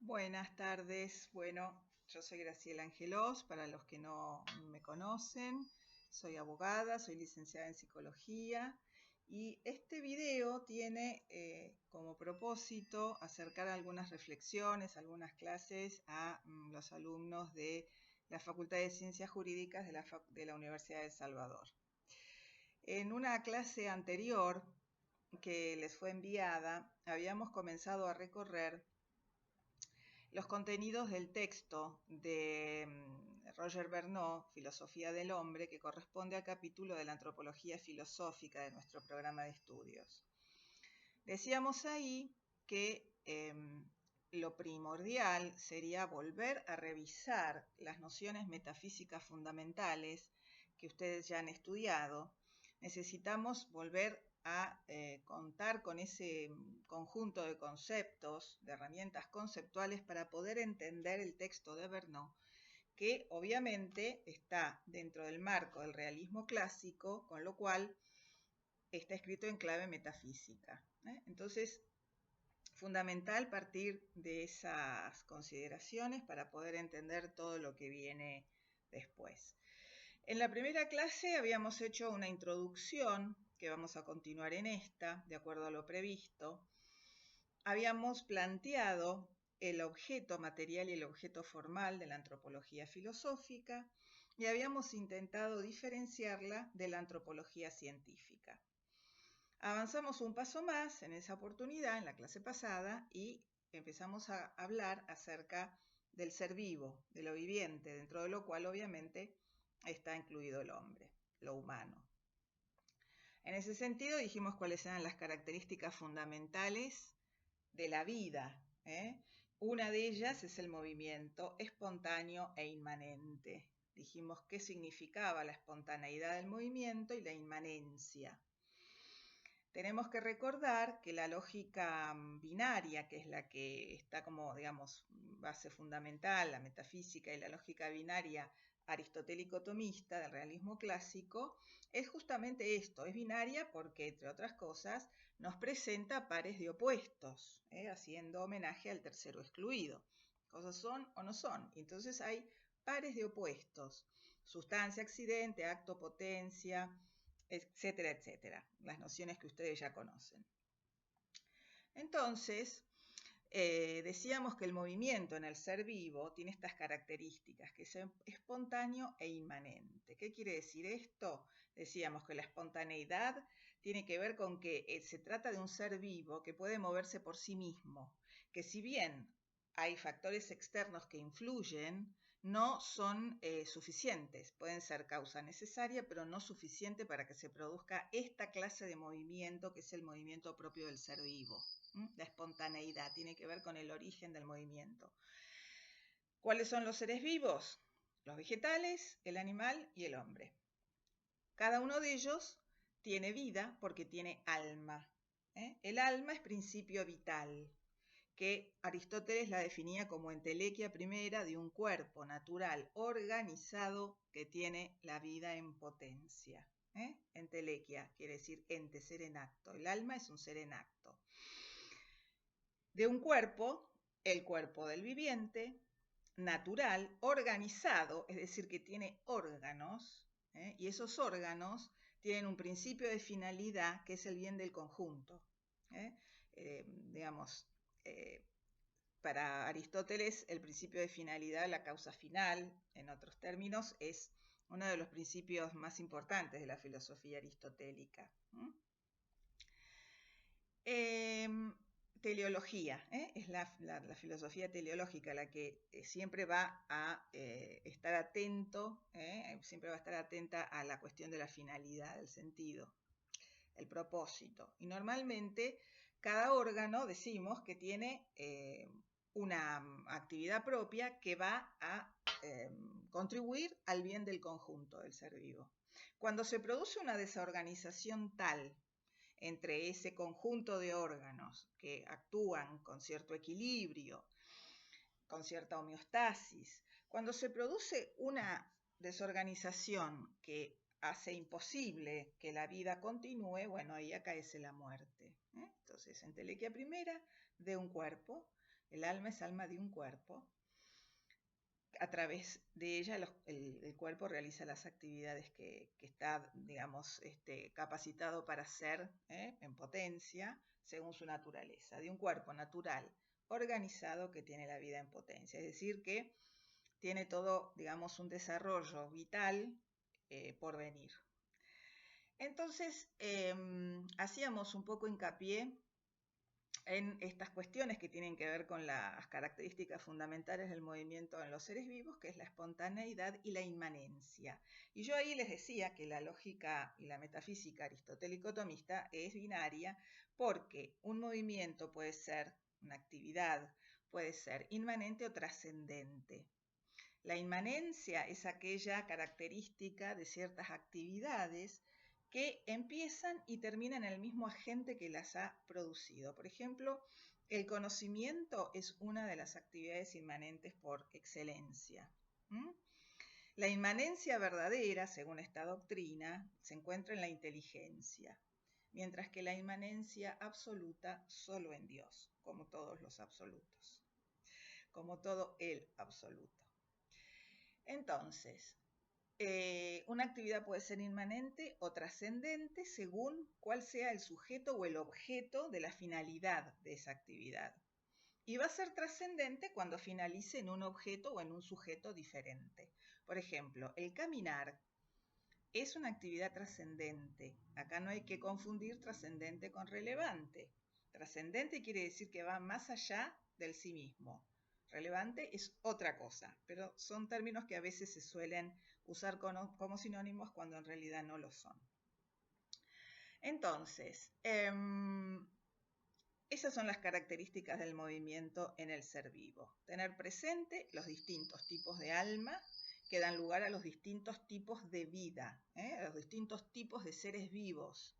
Buenas tardes. Bueno, yo soy Graciela Angelós, para los que no me conocen. Soy abogada, soy licenciada en psicología y este video tiene como propósito acercar algunas reflexiones, algunas clases a los alumnos de la Facultad de Ciencias Jurídicas de la Universidad de El Salvador. En una clase anterior que les fue enviada, habíamos comenzado a recorrer los contenidos del texto de Roger Bernau, Filosofía del Hombre, que corresponde al capítulo de la antropología filosófica de nuestro programa de estudios. Decíamos ahí que lo primordial sería volver a revisar las nociones metafísicas fundamentales que ustedes ya han estudiado. Necesitamos volver a contar con ese conjunto de conceptos, de herramientas conceptuales para poder entender el texto de Bernau, que obviamente está dentro del marco del realismo clásico, con lo cual está escrito en clave metafísica. Entonces, fundamental partir de esas consideraciones para poder entender todo lo que viene después. En la primera clase habíamos hecho una introducción, que vamos a continuar en esta, de acuerdo a lo previsto. Habíamos planteado el objeto material y el objeto formal de la antropología filosófica y habíamos intentado diferenciarla de la antropología científica. Avanzamos un paso más en esa oportunidad, en la clase pasada, y empezamos a hablar acerca del ser vivo, de lo viviente, dentro de lo cual obviamente está incluido el hombre, lo humano. En ese sentido dijimos cuáles eran las características fundamentales de la vida. Una de ellas es el movimiento espontáneo e inmanente. Dijimos qué significaba la espontaneidad del movimiento y la inmanencia. Tenemos que recordar que la lógica binaria, que es la que está como, digamos, base fundamental, la metafísica y la lógica binaria aristotélico-tomista del realismo clásico, es justamente esto, es binaria porque, entre otras cosas, nos presenta pares de opuestos, haciendo homenaje al tercero excluido. Cosas son o no son, entonces hay pares de opuestos, sustancia, accidente, acto, potencia, etcétera, etcétera, las nociones que ustedes ya conocen. Entonces, decíamos que el movimiento en el ser vivo tiene estas características, que es espontáneo e inmanente. ¿Qué quiere decir esto? Decíamos que la espontaneidad tiene que ver con que se trata de un ser vivo que puede moverse por sí mismo, que si bien hay factores externos que influyen, no son suficientes. Pueden ser causa necesaria, pero no suficiente para que se produzca esta clase de movimiento, que es el movimiento propio del ser vivo. La espontaneidad tiene que ver con el origen del movimiento. ¿Cuáles son los seres vivos? Los vegetales, el animal y el hombre. Cada uno de ellos tiene vida porque tiene alma. El alma es principio vital, que Aristóteles la definía como entelequia primera de un cuerpo natural organizado que tiene la vida en potencia. Entelequia quiere decir ente, ser en acto. El alma es un ser en acto. De un cuerpo, el cuerpo del viviente, natural, organizado, es decir, que tiene órganos, y esos órganos tienen un principio de finalidad que es el bien del conjunto. Para Aristóteles, el principio de finalidad, la causa final, en otros términos, es uno de los principios más importantes de la filosofía aristotélica. Teleología, es la filosofía teleológica la que siempre va a estar atento, siempre va a estar atenta a la cuestión de la finalidad, del sentido, el propósito. Y normalmente cada órgano, decimos, que tiene una actividad propia que va a contribuir al bien del conjunto del ser vivo. Cuando se produce una desorganización tal entre ese conjunto de órganos que actúan con cierto equilibrio, con cierta homeostasis, cuando se produce una desorganización que hace imposible que la vida continúe, bueno, ahí acaece la muerte. Entonces, entelequia primera de un cuerpo El alma es alma de un cuerpo. A través de ella el cuerpo realiza las actividades que está, digamos, capacitado para hacer en potencia, según su naturaleza, de un cuerpo natural organizado que tiene la vida en potencia. Es decir, que tiene todo, digamos, un desarrollo vital por venir. Entonces, hacíamos un poco hincapié en estas cuestiones que tienen que ver con las características fundamentales del movimiento en los seres vivos, que es la espontaneidad y la inmanencia. Y yo ahí les decía que la lógica y la metafísica aristotélico-tomista es binaria, porque un movimiento puede ser, una actividad puede ser inmanente o trascendente. La inmanencia es aquella característica de ciertas actividades que empiezan y terminan en el mismo agente que las ha producido. Por ejemplo, el conocimiento es una de las actividades inmanentes por excelencia. La inmanencia verdadera, según esta doctrina, se encuentra en la inteligencia, mientras que la inmanencia absoluta solo en Dios, como todos los absolutos, como todo el absoluto. Entonces, una actividad puede ser inmanente o trascendente según cuál sea el sujeto o el objeto de la finalidad de esa actividad. Y va a ser trascendente cuando finalice en un objeto o en un sujeto diferente. Por ejemplo, el caminar es una actividad trascendente. Acá no hay que confundir trascendente con relevante. Trascendente quiere decir que va más allá del sí mismo. Relevante es otra cosa, pero son términos que a veces se suelen usar como sinónimos cuando en realidad no lo son. Entonces, esas son las características del movimiento en el ser vivo. Tener presente los distintos tipos de alma que dan lugar a los distintos tipos de vida, a los distintos tipos de seres vivos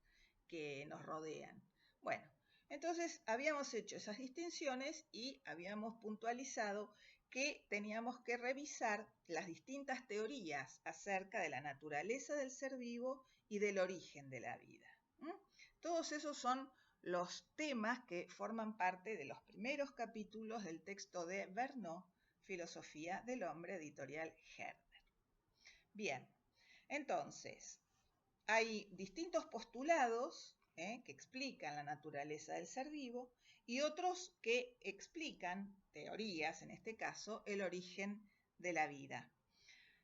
que nos rodean. Bueno, entonces habíamos hecho esas distinciones y habíamos puntualizado que teníamos que revisar las distintas teorías acerca de la naturaleza del ser vivo y del origen de la vida. Todos esos son los temas que forman parte de los primeros capítulos del texto de Verneau, Filosofía del Hombre, editorial Herder. Bien, entonces, hay distintos postulados que explican la naturaleza del ser vivo y otros que explican, teorías en este caso, el origen de la vida.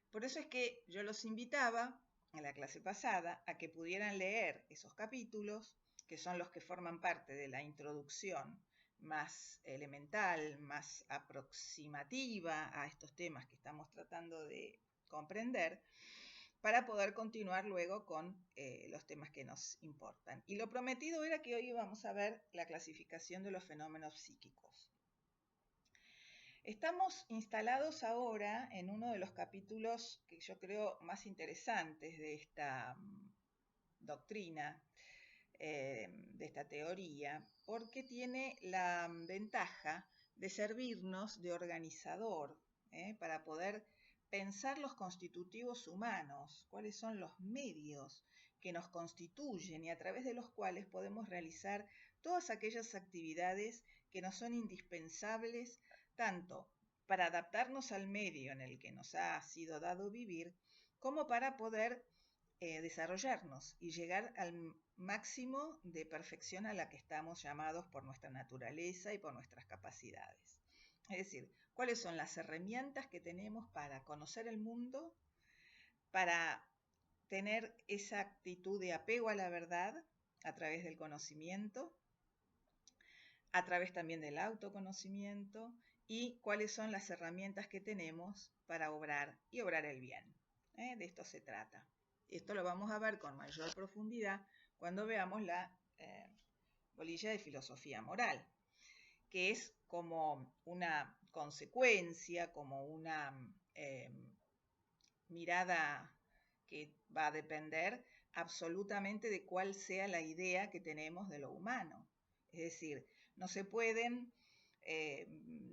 Por eso es que yo los invitaba en la clase pasada a que pudieran leer esos capítulos, que son los que forman parte de la introducción más elemental, más aproximativa a estos temas que estamos tratando de comprender, para poder continuar luego con los temas que nos importan. Y lo prometido era que hoy íbamos a ver la clasificación de los fenómenos psíquicos. Estamos instalados ahora en uno de los capítulos que yo creo más interesantes de esta doctrina, de esta teoría, porque tiene la ventaja de servirnos de organizador para poder pensar los constitutivos humanos, cuáles son los medios que nos constituyen y a través de los cuales podemos realizar todas aquellas actividades que nos son indispensables tanto para adaptarnos al medio en el que nos ha sido dado vivir, como para poder desarrollarnos y llegar al máximo de perfección a la que estamos llamados por nuestra naturaleza y por nuestras capacidades. Es decir, cuáles son las herramientas que tenemos para conocer el mundo, para tener esa actitud de apego a la verdad a través del conocimiento, a través también del autoconocimiento, y cuáles son las herramientas que tenemos para obrar y obrar el bien. De esto se trata. Esto lo vamos a ver con mayor profundidad cuando veamos la bolilla de filosofía moral, que es como una consecuencia, como una mirada que va a depender absolutamente de cuál sea la idea que tenemos de lo humano. Es decir, no se pueden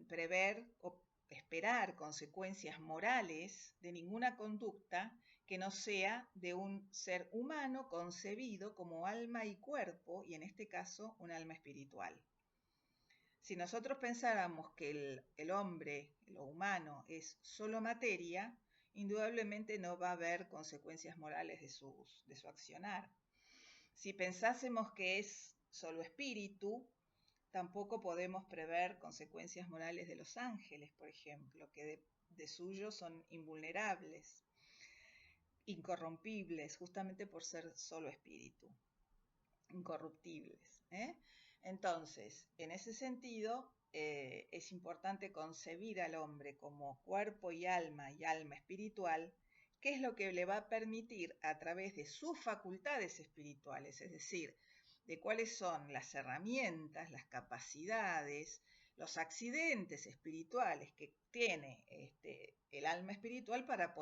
prever o esperar consecuencias morales de ninguna conducta que no sea de un ser humano concebido como alma y cuerpo, y en este caso un alma espiritual. Si nosotros pensáramos que el hombre, lo humano, es solo materia, indudablemente no va a haber consecuencias morales de su accionar. Si pensásemos que es solo espíritu, tampoco podemos prever consecuencias morales de los ángeles, por ejemplo, que de suyo son invulnerables, incorrompibles, justamente por ser solo espíritu, incorruptibles. Entonces, en ese sentido, es importante concebir al hombre como cuerpo y alma espiritual, que es lo que le va a permitir a través de sus facultades espirituales, es decir, de cuáles son las herramientas, las capacidades, los accidentes espirituales que tiene el alma espiritual para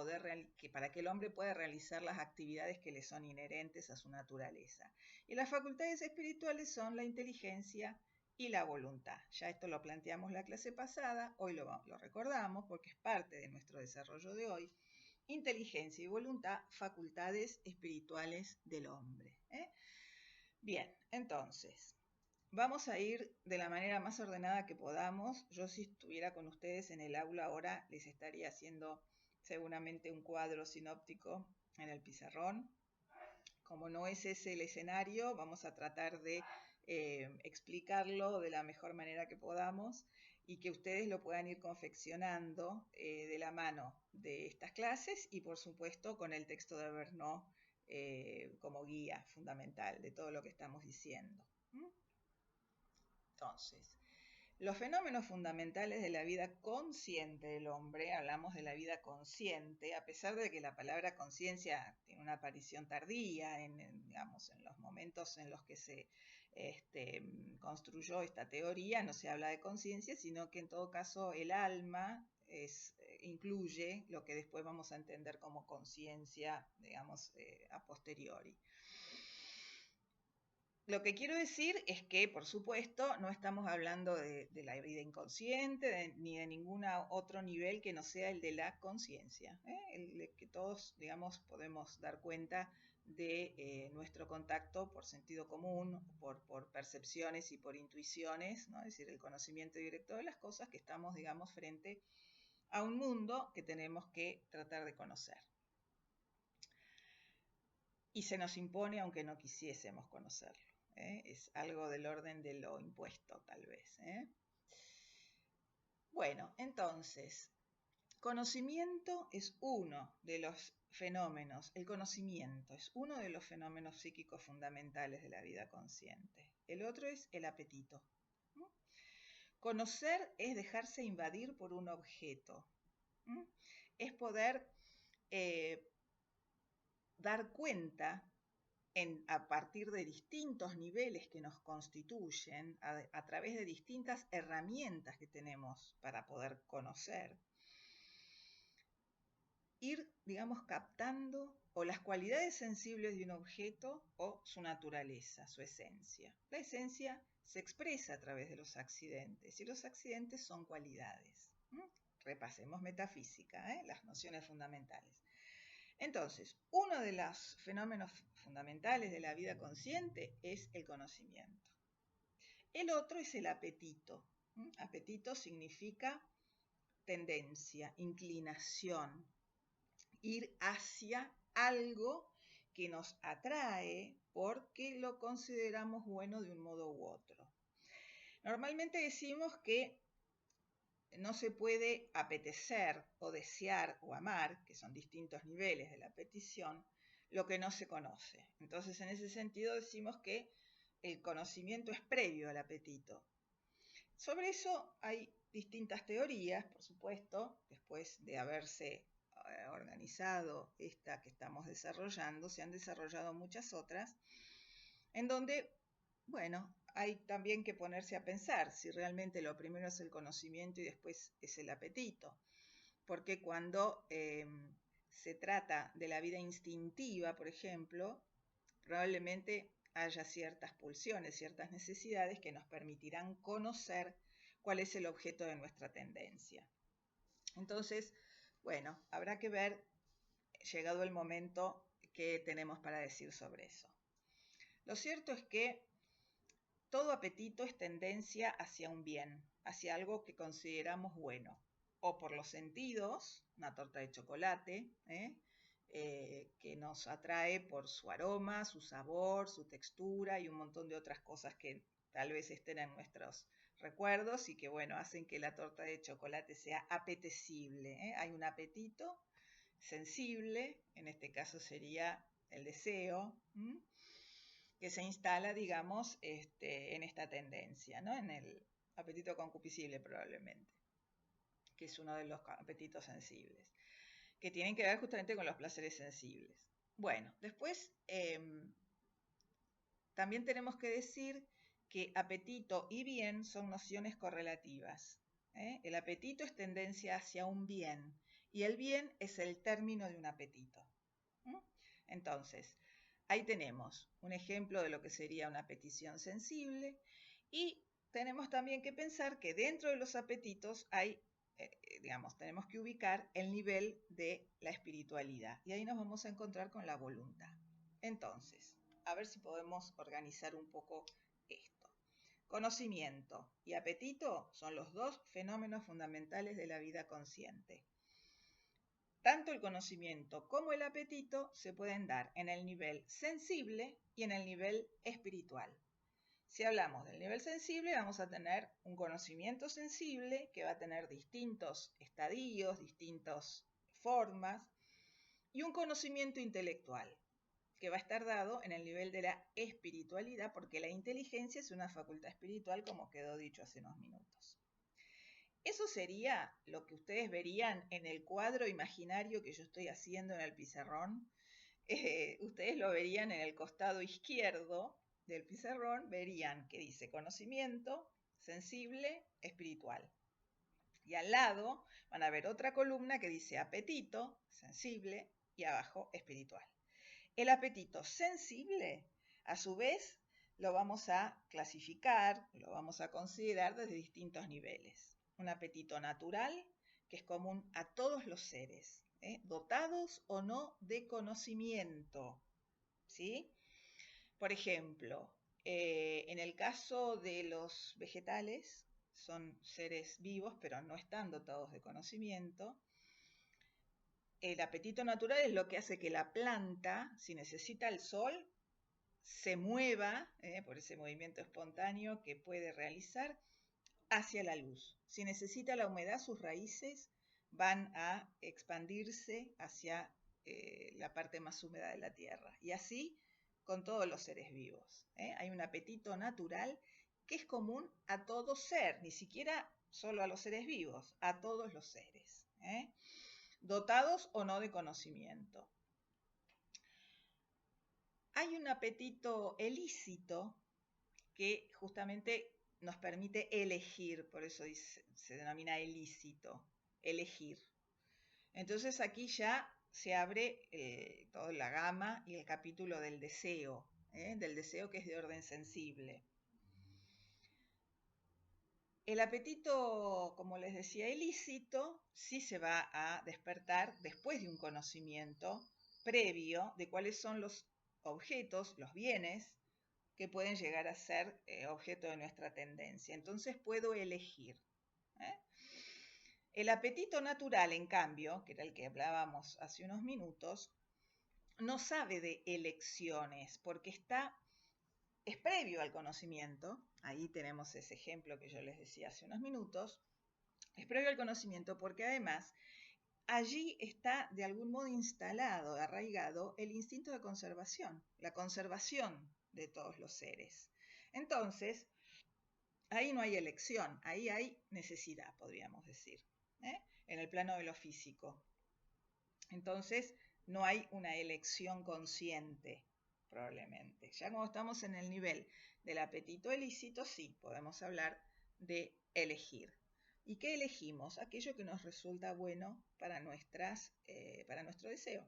que el hombre pueda realizar las actividades que le son inherentes a su naturaleza. Y las facultades espirituales son la inteligencia y la voluntad. Ya esto lo planteamos la clase pasada, hoy lo recordamos porque es parte de nuestro desarrollo de hoy. Inteligencia y voluntad, facultades espirituales del hombre. Bien, entonces, vamos a ir de la manera más ordenada que podamos. Yo si estuviera con ustedes en el aula ahora, les estaría haciendo seguramente un cuadro sinóptico en el pizarrón. Como no es ese el escenario, vamos a tratar de explicarlo de la mejor manera que podamos y que ustedes lo puedan ir confeccionando de la mano de estas clases y por supuesto con el texto de Verneau como guía fundamental de todo lo que estamos diciendo. Entonces, los fenómenos fundamentales de la vida consciente del hombre, hablamos de la vida consciente, a pesar de que la palabra conciencia tiene una aparición tardía digamos, en los momentos en los que se construyó esta teoría, no se habla de conciencia, sino que en todo caso el alma incluye lo que después vamos a entender como conciencia, digamos, a posteriori. Lo que quiero decir es que, por supuesto, no estamos hablando de la vida inconsciente ni de ningún otro nivel que no sea el de la conciencia, el de que todos, digamos, podemos dar cuenta de nuestro contacto por sentido común, por percepciones y por intuiciones, ¿no? Es decir, el conocimiento directo de las cosas, que estamos, digamos, frente a un mundo que tenemos que tratar de conocer. Y se nos impone aunque no quisiésemos conocerlo. Es algo del orden de lo impuesto, tal vez. Bueno, entonces, conocimiento es uno de los fenómenos, el conocimiento es uno de los fenómenos psíquicos fundamentales de la vida consciente. El otro es el apetito. Conocer es dejarse invadir por un objeto. Es poder dar cuenta a partir de distintos niveles que nos constituyen, a través de distintas herramientas que tenemos para poder conocer, ir, digamos, captando o las cualidades sensibles de un objeto o su naturaleza, su esencia. La esencia se expresa a través de los accidentes y los accidentes son cualidades. Repasemos metafísica, las nociones fundamentales. Entonces, uno de los fenómenos fundamentales de la vida consciente es el conocimiento. El otro es el apetito. Apetito significa tendencia, inclinación, ir hacia algo que nos atrae porque lo consideramos bueno de un modo u otro. Normalmente decimos que no se puede apetecer o desear o amar, que son distintos niveles de la petición, lo que no se conoce. Entonces, en ese sentido decimos que el conocimiento es previo al apetito. Sobre eso hay distintas teorías, por supuesto, después de haberse organizado esta que estamos desarrollando, se han desarrollado muchas otras, en donde, bueno, hay también que ponerse a pensar si realmente lo primero es el conocimiento y después es el apetito. Porque cuando se trata de la vida instintiva, por ejemplo, probablemente haya ciertas pulsiones, ciertas necesidades que nos permitirán conocer cuál es el objeto de nuestra tendencia. Entonces, bueno, habrá que ver, llegado el momento, qué tenemos para decir sobre eso. Lo cierto es que todo apetito es tendencia hacia un bien, hacia algo que consideramos bueno, o por los sentidos, una torta de chocolate, que nos atrae por su aroma, su sabor, su textura y un montón de otras cosas que tal vez estén en nuestros recuerdos y que, bueno, hacen que la torta de chocolate sea apetecible. Hay un apetito sensible, en este caso sería el deseo, que se instala, digamos, en esta tendencia, ¿no? En el apetito concupiscible probablemente, que es uno de los apetitos sensibles, que tienen que ver justamente con los placeres sensibles. Bueno, después también tenemos que decir que apetito y bien son nociones correlativas. El apetito es tendencia hacia un bien y el bien es el término de un apetito. Entonces, ahí tenemos un ejemplo de lo que sería una petición sensible y tenemos también que pensar que dentro de los apetitos hay, tenemos que ubicar el nivel de la espiritualidad y ahí nos vamos a encontrar con la voluntad. Entonces, a ver si podemos organizar un poco esto. Conocimiento y apetito son los dos fenómenos fundamentales de la vida consciente. Tanto el conocimiento como el apetito se pueden dar en el nivel sensible y en el nivel espiritual. Si hablamos del nivel sensible, vamos a tener un conocimiento sensible que va a tener distintos estadios, distintas formas, y un conocimiento intelectual que va a estar dado en el nivel de la espiritualidad, porque la inteligencia es una facultad espiritual, como quedó dicho hace unos minutos. Eso sería lo que ustedes verían en el cuadro imaginario que yo estoy haciendo en el pizarrón. Ustedes lo verían en el costado izquierdo del pizarrón, verían que dice conocimiento, sensible, espiritual. Y al lado van a ver otra columna que dice apetito, sensible, y abajo espiritual. El apetito sensible, a su vez, lo vamos a clasificar, lo vamos a considerar desde distintos niveles. Un apetito natural, que es común a todos los seres, dotados o no de conocimiento, ¿sí? Por ejemplo, en el caso de los vegetales, son seres vivos, pero no están dotados de conocimiento. El apetito natural es lo que hace que la planta, si necesita el sol, se mueva, por ese movimiento espontáneo que puede realizar, hacia la luz. Si necesita la humedad, sus raíces van a expandirse hacia la parte más húmeda de la tierra. Y así con todos los seres vivos. Hay un apetito natural que es común a todo ser, ni siquiera solo a los seres vivos, a todos los seres, dotados o no de conocimiento. Hay un apetito ilícito que justamente nos permite elegir, por eso se denomina ilícito, elegir. Entonces aquí ya se abre toda la gama y el capítulo del deseo que es de orden sensible. El apetito, como les decía, ilícito, sí se va a despertar después de un conocimiento previo de cuáles son los objetos, los bienes, que pueden llegar a ser objeto de nuestra tendencia. Entonces puedo elegir. El apetito natural, en cambio, que era el que hablábamos hace unos minutos, no sabe de elecciones porque es previo al conocimiento. Ahí tenemos ese ejemplo que yo les decía hace unos minutos. Es previo al conocimiento porque además allí está de algún modo instalado, arraigado el instinto de conservación, la conservación de todos los seres. Entonces, ahí no hay elección, ahí hay necesidad, podríamos decir, en el plano de lo físico. Entonces, no hay una elección consciente, probablemente. Ya como estamos en el nivel del apetito ilícito, sí, podemos hablar de elegir. ¿Y qué elegimos? Aquello que nos resulta bueno para nuestro deseo.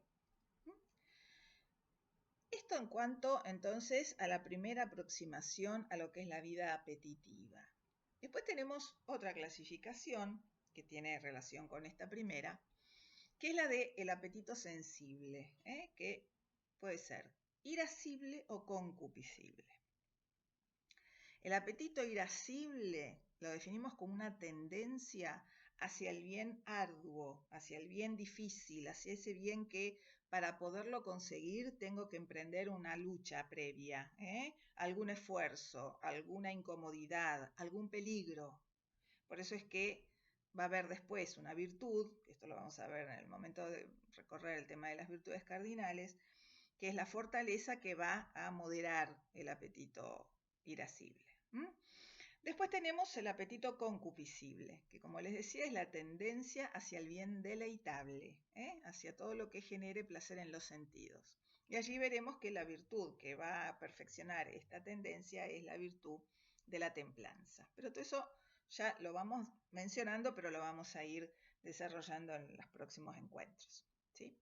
Esto en cuanto entonces a la primera aproximación a lo que es la vida apetitiva. Después tenemos otra clasificación que tiene relación con esta primera, que es la del apetito sensible, que puede ser irascible o concupiscible. El apetito irascible lo definimos como una tendencia hacia el bien arduo, hacia el bien difícil, hacia ese bien que para poderlo conseguir tengo que emprender una lucha previa, algún esfuerzo, alguna incomodidad, algún peligro. Por eso es que va a haber después una virtud, que esto lo vamos a ver en el momento de recorrer el tema de las virtudes cardinales, que es la fortaleza que va a moderar el apetito irascible. Después tenemos el apetito concupiscible, que como les decía es la tendencia hacia el bien deleitable, hacia todo lo que genere placer en los sentidos. Y allí veremos que la virtud que va a perfeccionar esta tendencia es la virtud de la templanza. Pero todo eso ya lo vamos mencionando, pero lo vamos a ir desarrollando en los próximos encuentros, ¿sí?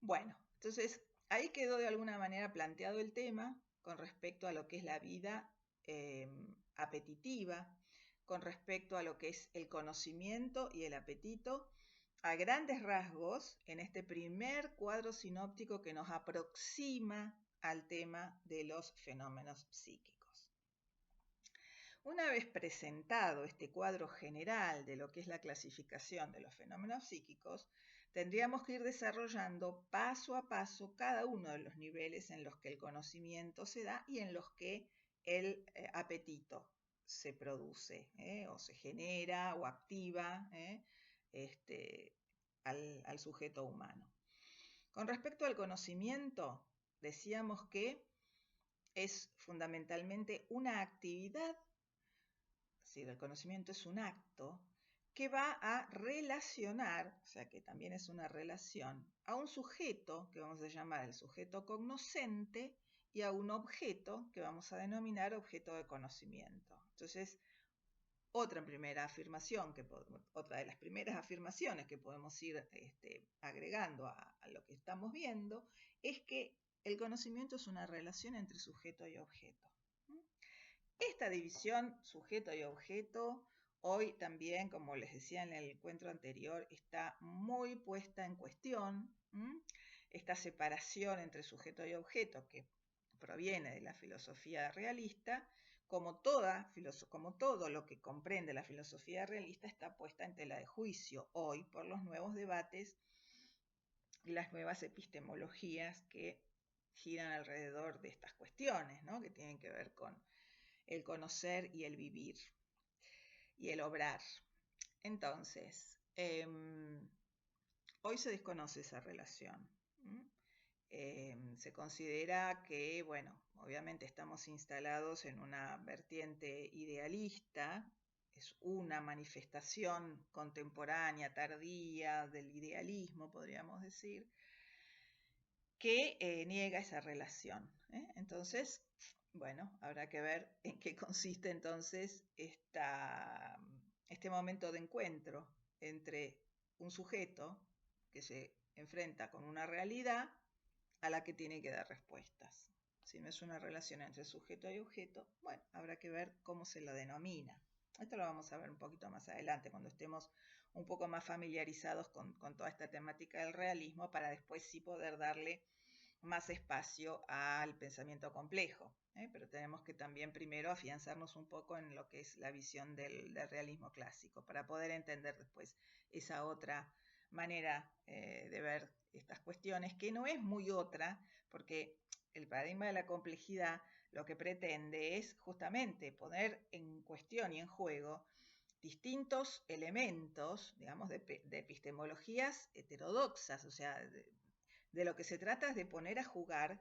Bueno, entonces ahí quedó de alguna manera planteado el tema con respecto a lo que es la vida apetitiva, con respecto a lo que es el conocimiento y el apetito, a grandes rasgos en este primer cuadro sinóptico que nos aproxima al tema de los fenómenos psíquicos. Una vez presentado este cuadro general de lo que es la clasificación de los fenómenos psíquicos, tendríamos que ir desarrollando paso a paso cada uno de los niveles en los que el conocimiento se da y en los que el apetito se produce, o se genera o activa al sujeto humano. Con respecto al conocimiento, decíamos que es fundamentalmente una actividad, es decir, el conocimiento es un acto que va a relacionar, o sea que también es una relación, a un sujeto que vamos a llamar el sujeto cognoscente y a un objeto que vamos a denominar objeto de conocimiento. Entonces, otra de las primeras afirmaciones que podemos ir agregando a lo que estamos viendo es que el conocimiento es una relación entre sujeto y objeto. Esta división sujeto y objeto hoy también, como les decía en el encuentro anterior, está muy puesta en cuestión. Esta separación entre sujeto y objeto que proviene de la filosofía realista, como todo lo que comprende la filosofía realista, está puesta en tela de juicio hoy por los nuevos debates y las nuevas epistemologías que giran alrededor de estas cuestiones, ¿no? Que tienen que ver con el conocer y el vivir y el obrar. Entonces, hoy se desconoce esa relación. Se considera que, bueno, obviamente estamos instalados en una vertiente idealista, es una manifestación contemporánea, tardía del idealismo, podríamos decir, que niega esa relación. Entonces, bueno, habrá que ver en qué consiste entonces este momento de encuentro entre un sujeto que se enfrenta con una realidad a la que tiene que dar respuestas. Si no es una relación entre sujeto y objeto, bueno, habrá que ver cómo se lo denomina. Esto lo vamos a ver un poquito más adelante, cuando estemos un poco más familiarizados con toda esta temática del realismo, para después sí poder darle más espacio al pensamiento complejo. Pero tenemos que también primero afianzarnos un poco en lo que es la visión del realismo clásico, para poder entender después esa otra manera de ver estas cuestiones, que no es muy otra, porque el paradigma de la complejidad lo que pretende es justamente poner en cuestión y en juego distintos elementos, digamos, de epistemologías heterodoxas, o sea, de lo que se trata es de poner a jugar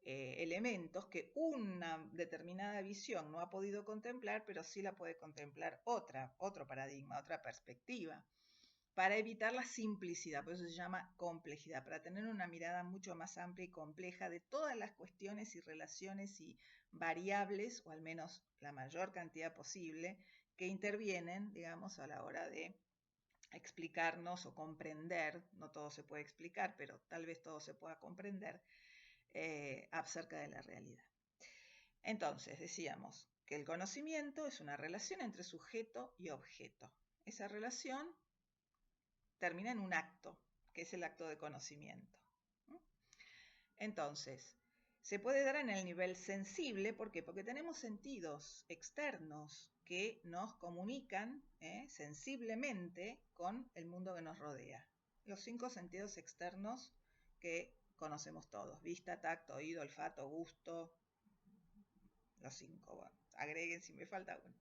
elementos que una determinada visión no ha podido contemplar, pero sí la puede contemplar otro paradigma, otra perspectiva, para evitar la simplicidad, por eso se llama complejidad, para tener una mirada mucho más amplia y compleja de todas las cuestiones y relaciones y variables, o al menos la mayor cantidad posible, que intervienen, digamos, a la hora de explicarnos o comprender, no todo se puede explicar, pero tal vez todo se pueda comprender acerca de la realidad. Entonces, decíamos que el conocimiento es una relación entre sujeto y objeto. Esa relación termina en un acto, que es el acto de conocimiento. Entonces, Se puede dar en el nivel sensible, ¿por qué? Porque tenemos sentidos externos que nos comunican sensiblemente con el mundo que nos rodea. Los 5 sentidos externos que conocemos todos: vista, tacto, oído, olfato, gusto. Los 5, bueno, agreguen si me falta uno.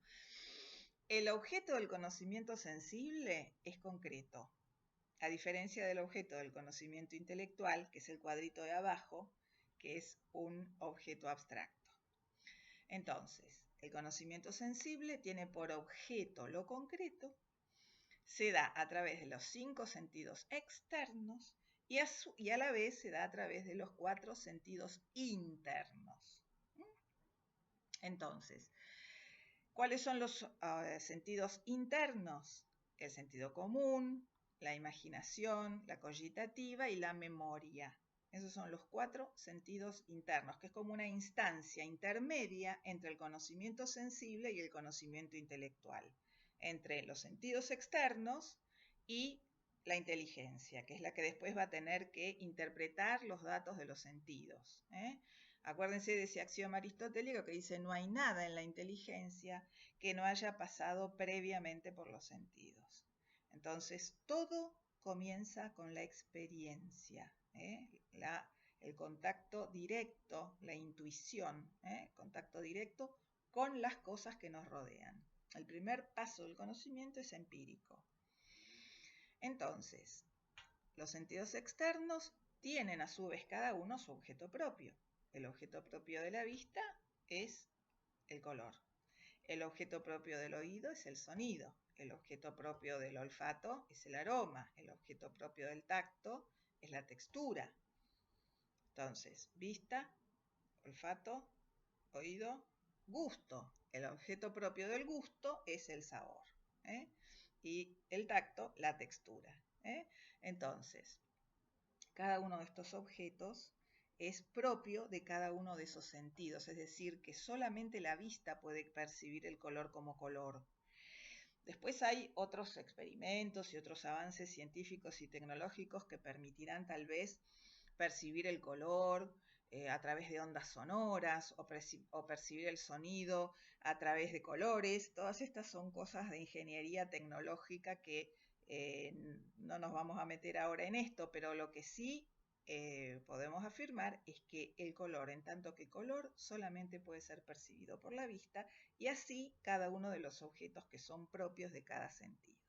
El objeto del conocimiento sensible es concreto, a diferencia del objeto del conocimiento intelectual, que es el cuadrito de abajo, que es un objeto abstracto. Entonces, el conocimiento sensible tiene por objeto lo concreto, se da a través de los 5 sentidos externos y a la vez se da a través de los 4 sentidos internos. Entonces, ¿cuáles son los sentidos internos? El sentido común, la imaginación, la cogitativa y la memoria. Esos son los 4 sentidos internos, que es como una instancia intermedia entre el conocimiento sensible y el conocimiento intelectual, entre los sentidos externos y la inteligencia, que es la que después va a tener que interpretar los datos de los sentidos. Acuérdense de ese axioma aristotélico que dice: no hay nada en la inteligencia que no haya pasado previamente por los sentidos. Entonces, todo comienza con la experiencia, el contacto directo, la intuición, contacto directo con las cosas que nos rodean. El primer paso del conocimiento es empírico. Entonces, los sentidos externos tienen a su vez cada uno su objeto propio. El objeto propio de la vista es el color. El objeto propio del oído es el sonido. El objeto propio del olfato es el aroma. El objeto propio del tacto es la textura. Entonces, vista, olfato, oído, gusto. El objeto propio del gusto es el sabor. Y el tacto, la textura. Entonces, cada uno de estos objetos es propio de cada uno de esos sentidos, es decir, que solamente la vista puede percibir el color como color. Después hay otros experimentos y otros avances científicos y tecnológicos que permitirán tal vez percibir el color a través de ondas sonoras o percibir el sonido a través de colores. Todas estas son cosas de ingeniería tecnológica que no nos vamos a meter ahora en esto, pero lo que sí podemos afirmar es que el color, en tanto que color, solamente puede ser percibido por la vista, y así cada uno de los objetos que son propios de cada sentido.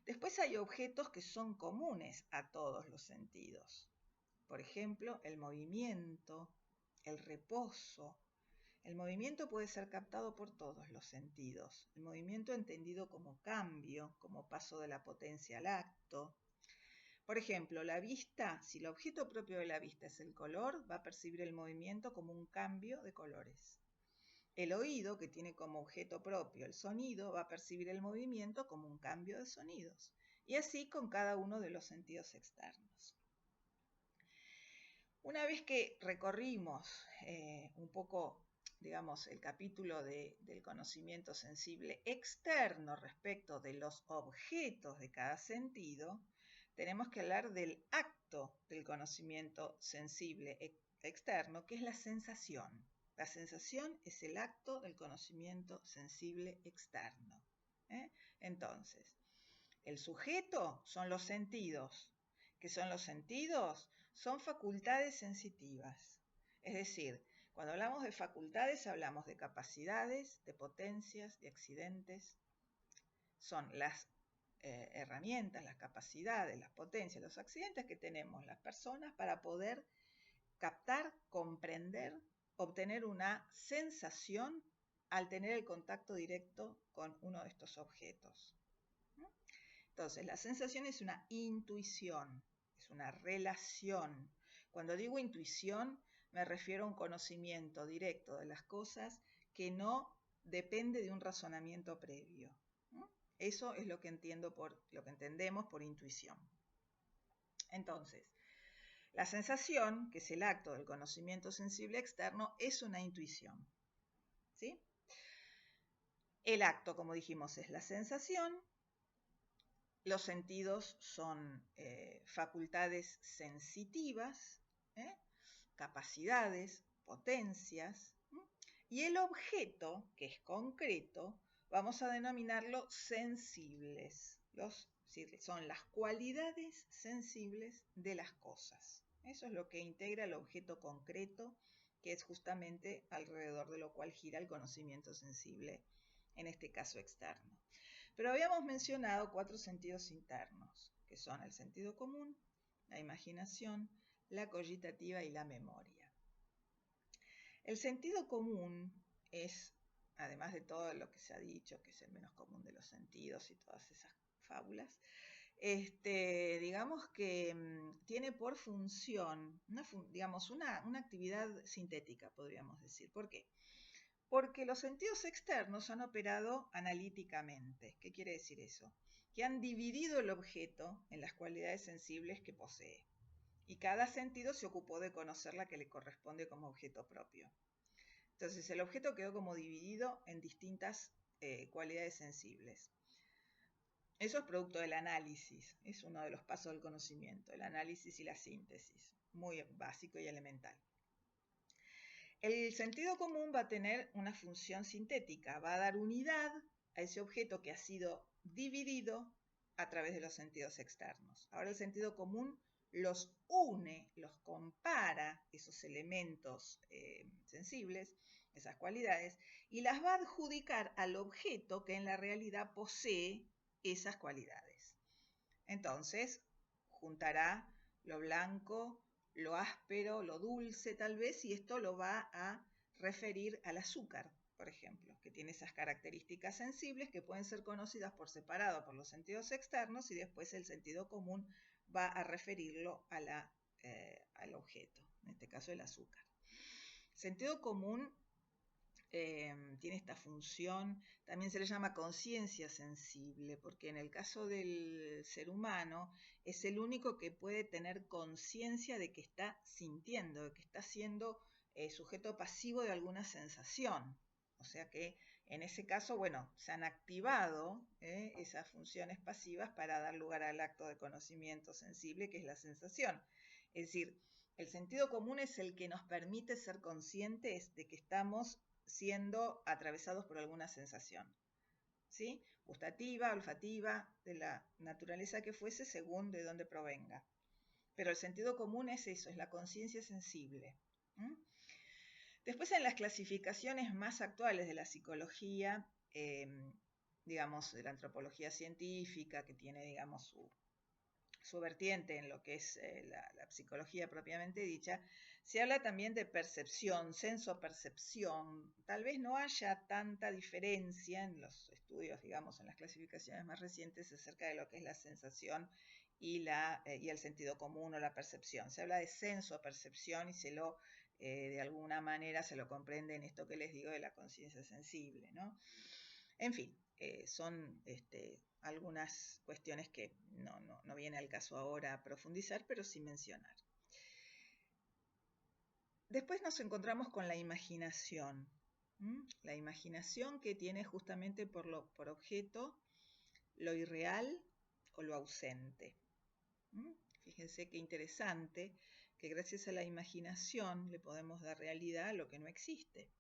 Después hay objetos que son comunes a todos los sentidos. Por ejemplo, el movimiento, el reposo. El movimiento puede ser captado por todos los sentidos. El movimiento entendido como cambio, como paso de la potencia al acto. Por ejemplo, la vista, si el objeto propio de la vista es el color, va a percibir el movimiento como un cambio de colores. El oído, que tiene como objeto propio el sonido, va a percibir el movimiento como un cambio de sonidos. Y así con cada uno de los sentidos externos. Una vez que recorrimos un poco, digamos, el capítulo del conocimiento sensible externo respecto de los objetos de cada sentido, tenemos que hablar del acto del conocimiento sensible externo, que es la sensación. La sensación es el acto del conocimiento sensible externo. Entonces, el sujeto son los sentidos. ¿Qué son los sentidos? Son facultades sensitivas. Es decir, cuando hablamos de facultades hablamos de capacidades, de potencias, de accidentes. Son las herramientas, las capacidades, las potencias, los accidentes que tenemos las personas para poder captar, comprender, obtener una sensación al tener el contacto directo con uno de estos objetos. Entonces, la sensación es una intuición, es una relación. Cuando digo intuición, me refiero a un conocimiento directo de las cosas que no depende de un razonamiento previo. Eso es lo que entendemos por intuición. Entonces, la sensación, que es el acto del conocimiento sensible externo, es una intuición. ¿Sí? El acto, como dijimos, es la sensación. Los sentidos son facultades sensitivas, capacidades, potencias, y el objeto, que es concreto, vamos a denominarlo sensibles. Son las cualidades sensibles de las cosas. Eso es lo que integra el objeto concreto, que es justamente alrededor de lo cual gira el conocimiento sensible, en este caso externo. Pero habíamos mencionado 4 sentidos internos, que son el sentido común, la imaginación, la cogitativa y la memoria. El sentido común es, además de todo lo que se ha dicho, que es el menos común de los sentidos y todas esas fábulas, digamos que tiene por función, una actividad sintética, podríamos decir. ¿Por qué? Porque los sentidos externos han operado analíticamente. ¿Qué quiere decir eso? Que han dividido el objeto en las cualidades sensibles que posee. Y cada sentido se ocupó de conocer la que le corresponde como objeto propio. Entonces el objeto quedó como dividido en distintas cualidades sensibles. Eso es producto del análisis, es uno de los pasos del conocimiento, el análisis y la síntesis, muy básico y elemental. El sentido común va a tener una función sintética, va a dar unidad a ese objeto que ha sido dividido a través de los sentidos externos. Ahora el sentido común los une, los compara, esos elementos sensibles, esas cualidades, y las va a adjudicar al objeto que en la realidad posee esas cualidades. Entonces, juntará lo blanco, lo áspero, lo dulce tal vez, y esto lo va a referir al azúcar, por ejemplo, que tiene esas características sensibles que pueden ser conocidas por separado por los sentidos externos, y después el sentido común va a referirlo al objeto, en este caso el azúcar. Sentido común tiene esta función, también se le llama conciencia sensible, porque en el caso del ser humano es el único que puede tener conciencia de que está sintiendo, de que está siendo sujeto pasivo de alguna sensación. O sea que en ese caso, bueno, se han activado esas funciones pasivas para dar lugar al acto de conocimiento sensible, que es la sensación. Es decir, el sentido común es el que nos permite ser conscientes de que estamos siendo atravesados por alguna sensación, ¿sí? Gustativa, olfativa, de la naturaleza que fuese, según de dónde provenga. Pero el sentido común es eso, es la conciencia sensible. Después, en las clasificaciones más actuales de la psicología, digamos, de la antropología científica, que tiene, digamos, su vertiente en lo que es la psicología propiamente dicha, se habla también de percepción, senso-percepción. Tal vez no haya tanta diferencia en los estudios, digamos, en las clasificaciones más recientes acerca de lo que es la sensación y el sentido común o la percepción. Se habla de senso-percepción y de alguna manera se lo comprende en esto que les digo de la conciencia sensible, ¿no? En fin, son algunas cuestiones que no viene al caso ahora profundizar, pero sí mencionar. Después nos encontramos con la imaginación. La imaginación, que tiene justamente por objeto lo irreal o lo ausente. Fíjense qué interesante que gracias a la imaginación le podemos dar realidad a lo que no existe,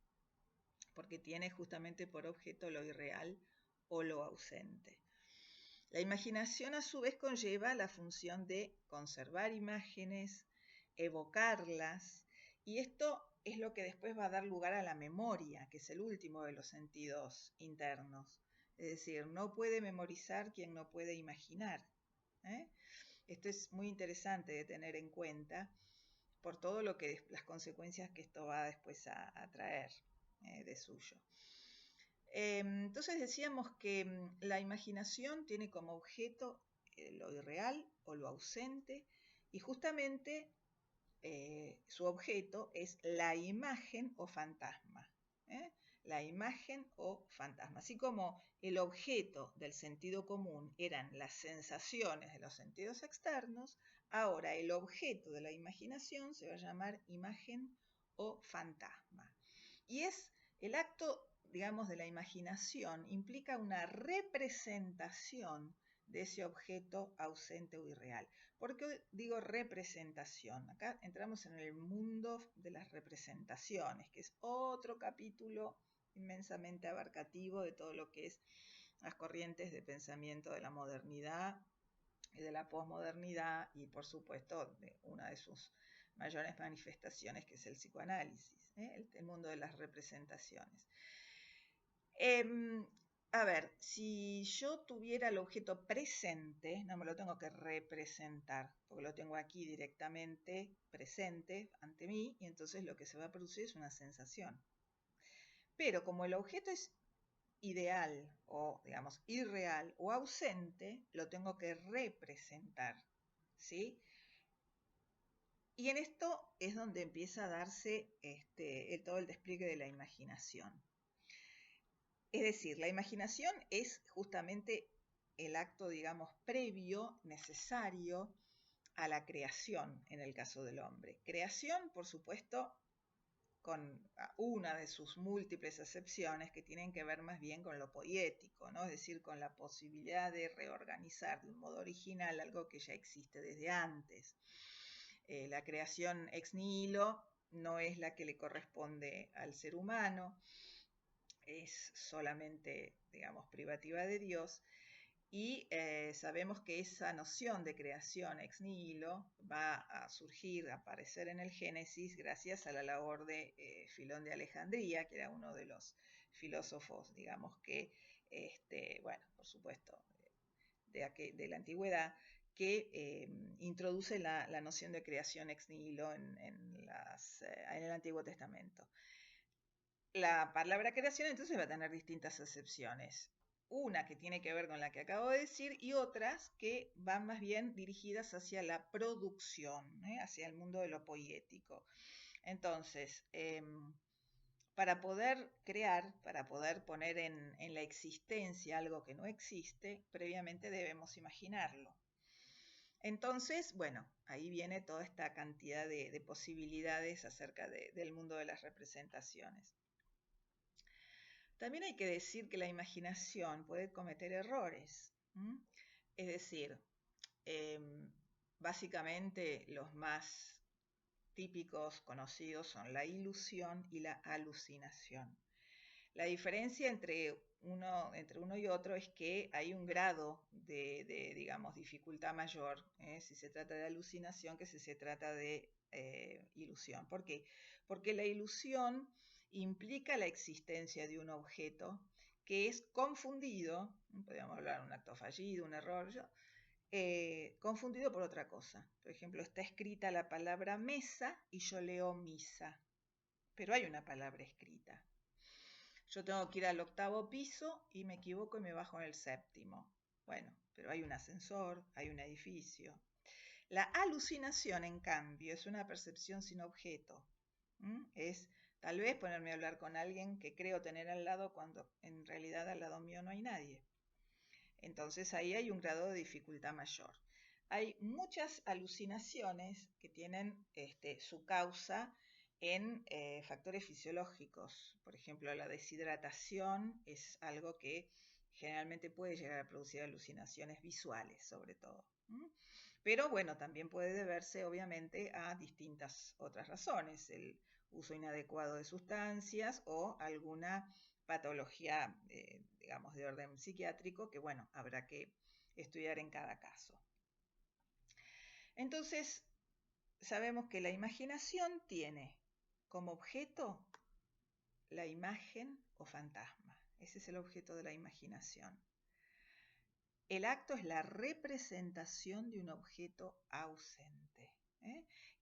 porque tiene justamente por objeto lo irreal o lo ausente. La imaginación a su vez conlleva la función de conservar imágenes, evocarlas, y esto es lo que después va a dar lugar a la memoria, que es el último de los sentidos internos. Es decir, no puede memorizar quien no puede imaginar. Esto es muy interesante de tener en cuenta por todo las consecuencias que esto va después a traer de suyo. Entonces decíamos que la imaginación tiene como objeto lo irreal o lo ausente, y justamente su objeto es la imagen o fantasma. La imagen o fantasma. Así como el objeto del sentido común eran las sensaciones de los sentidos externos, ahora el objeto de la imaginación se va a llamar imagen o fantasma. Y es el acto, digamos, de la imaginación, implica una representación de ese objeto ausente o irreal. ¿Por qué digo representación? Acá entramos en el mundo de las representaciones, que es otro capítulo inmensamente abarcativo de todo lo que es las corrientes de pensamiento de la modernidad y de la posmodernidad y por supuesto de una de sus mayores manifestaciones que es el psicoanálisis, el mundo de las representaciones. A ver, si yo tuviera el objeto presente, no me lo tengo que representar, porque lo tengo aquí directamente presente ante mí, y entonces lo que se va a producir es una sensación. Pero como el objeto es ideal o, digamos, irreal o ausente, lo tengo que representar, ¿sí? Y en esto es donde empieza a darse todo el despliegue de la imaginación. Es decir, la imaginación es justamente el acto, digamos, previo, necesario a la creación en el caso del hombre. Creación, por supuesto, con una de sus múltiples acepciones que tienen que ver más bien con lo poético, ¿no? Es decir, con la posibilidad de reorganizar de un modo original algo que ya existe desde antes. La creación ex nihilo no es la que le corresponde al ser humano, es solamente, digamos, privativa de Dios, y sabemos que esa noción de creación ex nihilo va a surgir, a aparecer en el Génesis gracias a la labor de Filón de Alejandría, que era uno de los filósofos, digamos, que, bueno, por supuesto, de la antigüedad, que introduce la noción de creación ex nihilo en el Antiguo Testamento. La palabra creación entonces va a tener distintas acepciones. Una que tiene que ver con la que acabo de decir y otras que van más bien dirigidas hacia la producción, hacia el mundo de lo poético. Entonces, para poder crear, para poder poner en la existencia algo que no existe, previamente debemos imaginarlo. Entonces, bueno, ahí viene toda esta cantidad de posibilidades acerca del mundo de las representaciones. También hay que decir que la imaginación puede cometer errores. Es decir, básicamente los más típicos conocidos son la ilusión y la alucinación. La diferencia entre uno y otro es que hay un grado de digamos, dificultad mayor, si se trata de alucinación que si se trata de ilusión. ¿Por qué? Porque la ilusión implica la existencia de un objeto que es confundido, podríamos hablar de un acto fallido, un error, confundido por otra cosa. Por ejemplo, está escrita la palabra mesa y yo leo misa, pero hay una palabra escrita. Yo tengo que ir al 8º piso y me equivoco y me bajo en el 7º. Bueno, pero hay un ascensor, hay un edificio. La alucinación, en cambio, es una percepción sin objeto. Es tal vez ponerme a hablar con alguien que creo tener al lado cuando en realidad al lado mío no hay nadie. Entonces ahí hay un grado de dificultad mayor. Hay muchas alucinaciones que tienen su causa en factores fisiológicos. Por ejemplo, la deshidratación es algo que generalmente puede llegar a producir alucinaciones visuales, sobre todo. Pero bueno, también puede deberse obviamente a distintas otras razones, el uso inadecuado de sustancias o alguna patología, digamos, de orden psiquiátrico que, bueno, habrá que estudiar en cada caso. Entonces, sabemos que la imaginación tiene como objeto la imagen o fantasma. Ese es el objeto de la imaginación. El acto es la representación de un objeto ausente.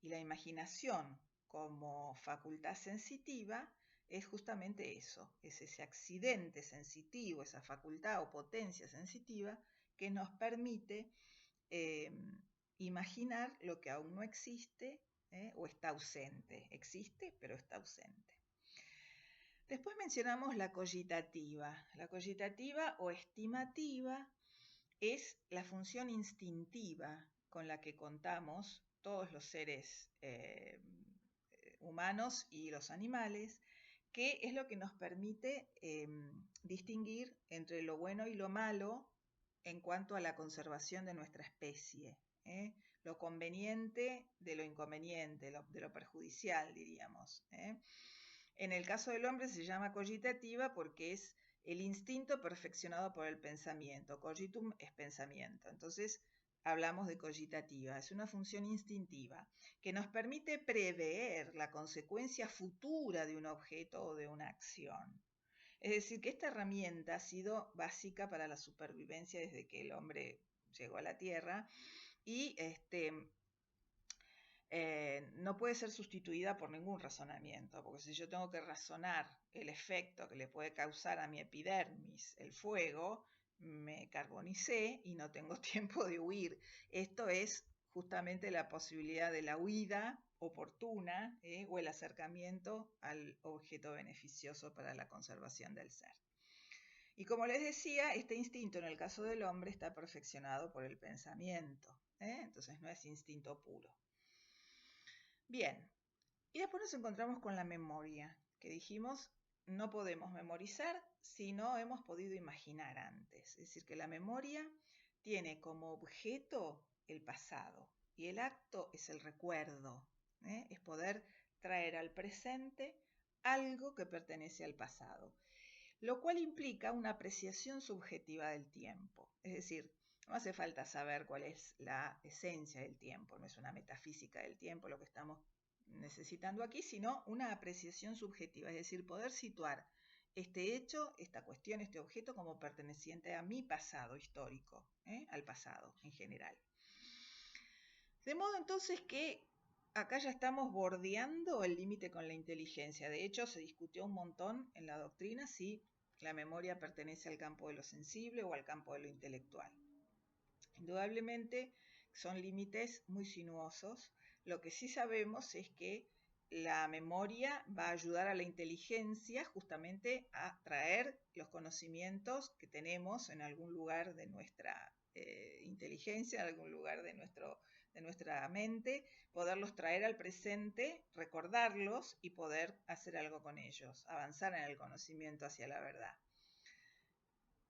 Y la imaginación como facultad sensitiva es justamente eso, es ese accidente sensitivo, esa facultad o potencia sensitiva que nos permite imaginar lo que aún no existe o está ausente. Existe, pero está ausente. Después mencionamos la cogitativa. La cogitativa o estimativa es la función instintiva con la que contamos todos los seres humanos y los animales, que es lo que nos permite distinguir entre lo bueno y lo malo en cuanto a la conservación de nuestra especie, lo conveniente de lo inconveniente, de lo perjudicial, diríamos. En el caso del hombre se llama cogitativa porque es el instinto perfeccionado por el pensamiento. Cogitum es pensamiento. Entonces hablamos de cogitativa. Es una función instintiva que nos permite prever la consecuencia futura de un objeto o de una acción. Es decir, que esta herramienta ha sido básica para la supervivencia desde que el hombre llegó a la Tierra y no puede ser sustituida por ningún razonamiento, porque si yo tengo que razonar el efecto que le puede causar a mi epidermis el fuego, me carbonicé y no tengo tiempo de huir. Esto es justamente la posibilidad de la huida oportuna o el acercamiento al objeto beneficioso para la conservación del ser. Y como les decía, este instinto en el caso del hombre está perfeccionado por el pensamiento, entonces no es instinto puro. Bien, y después nos encontramos con la memoria, que dijimos no podemos memorizar si no hemos podido imaginar antes. Es decir, que la memoria tiene como objeto el pasado y el acto es el recuerdo, es poder traer al presente algo que pertenece al pasado, lo cual implica una apreciación subjetiva del tiempo. Es decir, no hace falta saber cuál es la esencia del tiempo, no es una metafísica del tiempo lo que estamos necesitando aquí, sino una apreciación subjetiva, es decir, poder situar este hecho, esta cuestión, este objeto como perteneciente a mi pasado histórico, al pasado en general. De modo entonces que acá ya estamos bordeando el límite con la inteligencia. De hecho, se discutió un montón en la doctrina si la memoria pertenece al campo de lo sensible o al campo de lo intelectual. Indudablemente son límites muy sinuosos. Lo que sí sabemos es que la memoria va a ayudar a la inteligencia justamente a traer los conocimientos que tenemos en algún lugar de nuestra inteligencia, en algún lugar de nuestra mente, poderlos traer al presente, recordarlos y poder hacer algo con ellos, avanzar en el conocimiento hacia la verdad.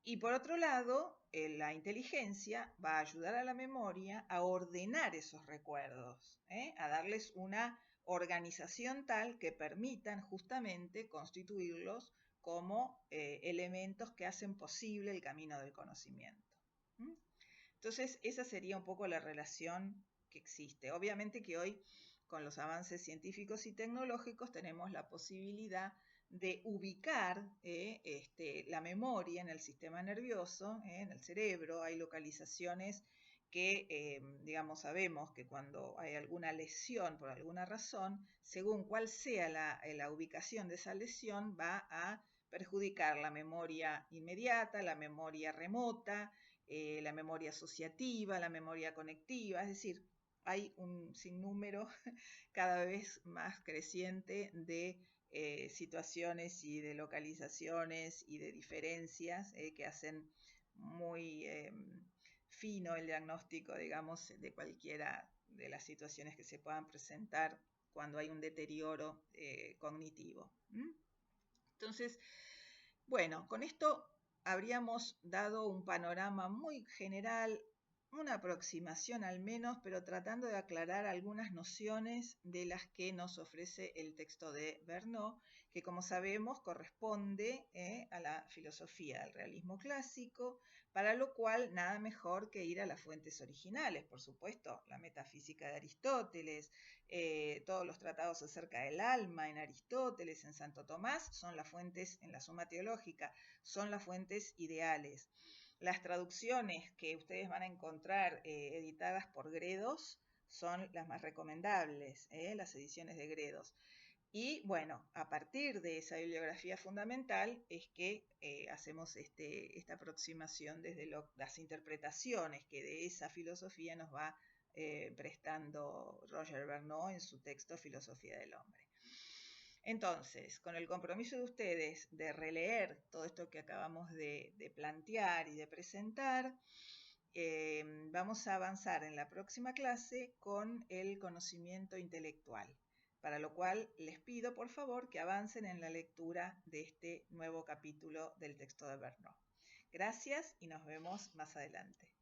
Y por otro lado, la inteligencia va a ayudar a la memoria a ordenar esos recuerdos, a darles una organización tal que permitan justamente constituirlos como elementos que hacen posible el camino del conocimiento. Entonces, esa sería un poco la relación que existe. Obviamente que hoy, con los avances científicos y tecnológicos, tenemos la posibilidad de ubicar la memoria en el sistema nervioso, en el cerebro. Hay localizaciones que, digamos, sabemos que cuando hay alguna lesión por alguna razón, según cuál sea la ubicación de esa lesión, va a perjudicar la memoria inmediata, la memoria remota, la memoria asociativa, la memoria conectiva, es decir, hay un sinnúmero cada vez más creciente de situaciones y de localizaciones y de diferencias que hacen muy fino el diagnóstico, digamos, de cualquiera de las situaciones que se puedan presentar cuando hay un deterioro cognitivo. Entonces, bueno, con esto habríamos dado un panorama muy general, una aproximación al menos, pero tratando de aclarar algunas nociones de las que nos ofrece el texto de Vergnaud, que como sabemos corresponde a la filosofía del realismo clásico, para lo cual nada mejor que ir a las fuentes originales, por supuesto, la metafísica de Aristóteles, todos los tratados acerca del alma en Aristóteles, en Santo Tomás, son las fuentes en la Suma Teológica, son las fuentes ideales. Las traducciones que ustedes van a encontrar editadas por Gredos son las más recomendables, las ediciones de Gredos. Y bueno, a partir de esa bibliografía fundamental es que hacemos esta aproximación desde las interpretaciones que de esa filosofía nos va prestando Roger Vergnaud en su texto Filosofía del Hombre. Entonces, con el compromiso de ustedes de releer todo esto que acabamos de plantear y de presentar, vamos a avanzar en la próxima clase con el conocimiento intelectual, para lo cual les pido por favor que avancen en la lectura de este nuevo capítulo del texto de Vergnaud. Gracias y nos vemos más adelante.